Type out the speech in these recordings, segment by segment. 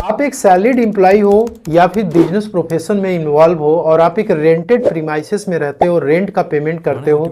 आप एक salaried employee हो या फिर बिजनेस प्रोफेशन में इन्वॉल्व हो और आप एक रेंटेड प्रीमाइसेस में रहते हो, रेंट का पेमेंट करते हो,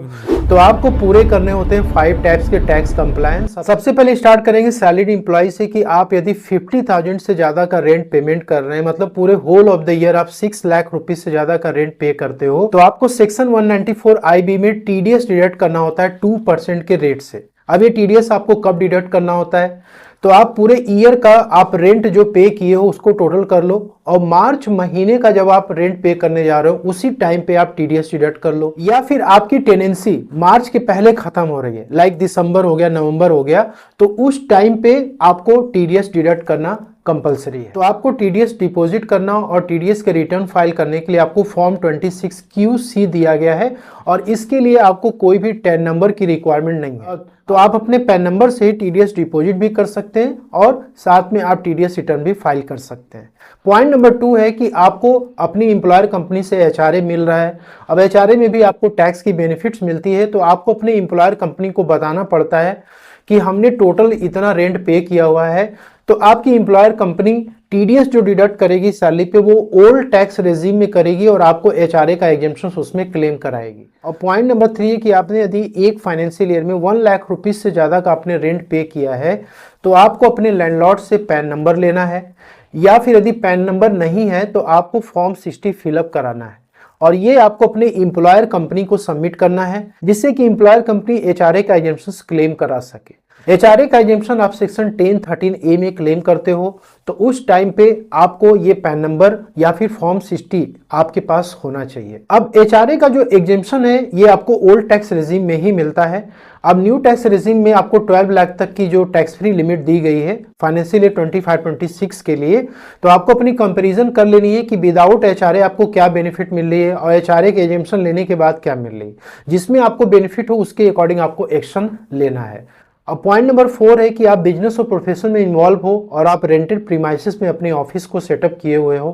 तो आपको पूरे करने होते हैं 5 टाइप्स के टैक्स कंप्लायंस। सबसे पहले स्टार्ट करेंगे सैलरीड एम्प्लॉय से कि आप यदि 50,000 से ज्यादा का रेंट पेमेंट कर रहे हैं, मतलब पूरे होल ऑफ द ईयर आप 6 लाख रुपीज से ज्यादा का रेंट पे करते हो, तो आपको सेक्शन 194 IB में टीडीएस डिडक्ट करना होता है 2% के रेट से। अब ये टीडीएस आपको कब डिडक्ट करना होता है, तो आप पूरे ईयर का आप रेंट जो पे किए हो उसको टोटल कर लो और मार्च महीने का जब आप रेंट पे करने जा रहे हो उसी टाइम पे आप टीडीएस डिडक्ट कर लो। या फिर आपकी टेनेंसी मार्च के पहले खत्म हो रही है, लाइक दिसंबर हो गया, नवंबर हो गया, तो उस टाइम पे आपको टीडीएस डिडक्ट करना कंपलसरी है। तो आपको टीडीएस डिपॉजिट करना और टीडीएस के रिटर्न फाइल करने के लिए आपको फॉर्म 26QC दिया गया है और इसके लिए आपको कोई भी टैन नंबर की रिक्वायरमेंट नहीं है। तो आप अपने पैन नंबर से टीडीएस डिपॉजिट भी कर सकते हैं और साथ में आप टीडीएस रिटर्न भी फाइल कर सकते हैं। पॉइंट नंबर 2 है कि आपको अपनी एम्प्लॉयर कंपनी से एचआरए मिल रहा है। अब एचआरए में भी आपको टैक्स की बेनिफिट्स मिलती है, तो आपको अपने एम्प्लॉयर कंपनी को बताना पड़ता है कि हमने टोटल इतना रेंट पे किया हुआ है। तो आपकी एम्प्लॉयर कंपनी टीडीएस जो डिडक्ट करेगी सैलरी पे वो ओल्ड टैक्स रेजिम में करेगी और आपको एचआरए का एग्जेम्पशन उसमें क्लेम कराएगी। और पॉइंट नंबर 3 है कि आपने यदि एक फाइनेंशियल ईयर में 1 लाख रुपीज से ज्यादा का आपने रेंट पे किया है, तो आपको अपने लैंडलॉर्ड से पैन नंबर लेना है, या फिर यदि पैन नंबर नहीं है तो आपको फॉर्म 60 फिलअप कराना है और ये आपको अपने एम्प्लॉयर कंपनी को सबमिट करना है, जिससे कि एम्प्लॉयर कंपनी एचआरए का एग्जेम्पशन क्लेम करा सके। एचआरए का एग्जेम्पशन आप सेक्शन 1013A में क्लेम करते हो, तो उस टाइम पे आपको ये पैन नंबर या फिर फॉर्म 60 आपके पास होना चाहिए। अब एचआरए का जो एग्जेम्पशन है ये आपको ओल्ड टैक्स रेजिम में ही मिलता है। अब न्यू टैक्स रेजिम में आपको 12 लाख तक की जो टैक्स फ्री लिमिट दी गई है फाइनेंशियल ईयर 25-26 के लिए, तो आपको अपनी कंपैरिजन कर लेनी है कि विदाउट एचआरए आपको क्या बेनिफिट मिल रही है और एचआरए के एग्जेम्पशन लेने के बाद क्या मिल रही है। जिसमें आपको बेनिफिट हो उसके अकॉर्डिंग आपको एक्शन लेना है। अब पॉइंट नंबर 4 है कि आप बिजनेस और प्रोफेशन में इन्वॉल्व हो और आप रेंटेड प्रीमाइसेस में अपने ऑफिस को सेटअप किए हुए हो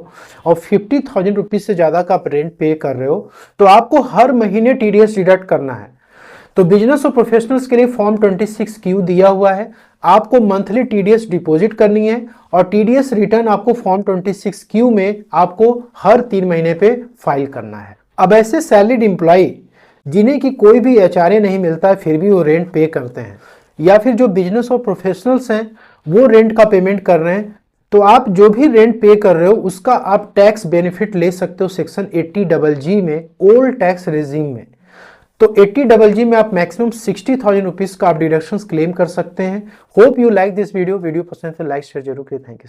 और 50,000 रुपीज से ज्यादा का आप रेंट पे कर रहे हो, तो आपको हर महीने टीडीएस डिडक्ट करना है। तो बिजनेस और प्रोफेशनल्स के लिए फॉर्म 26Q दिया हुआ है, आपको मंथली टीडीएस डिपॉजिट करनी है और टीडीएस रिटर्न आपको फॉर्म 26Q में आपको हर 3 महीने पे फाइल करना है। अब ऐसे सैलरीड एम्प्लॉय जिन्हें कि कोई भी एचआरए नहीं मिलता है फिर भी वो रेंट पे करते हैं, या फिर जो बिजनेस और प्रोफेशनल्स हैं वो रेंट का पेमेंट कर रहे हैं, तो आप जो भी रेंट पे कर रहे हो उसका आप टैक्स बेनिफिट ले सकते हो सेक्शन 80G में, ओल्ड टैक्स रेजिम में। तो 80G में आप मैक्सिमम 60,000 रुपीज का आप डिडक्शंस क्लेम कर सकते हैं। Hope you like this video पसंद है लाइक शेयर जरूर करें। Thank you.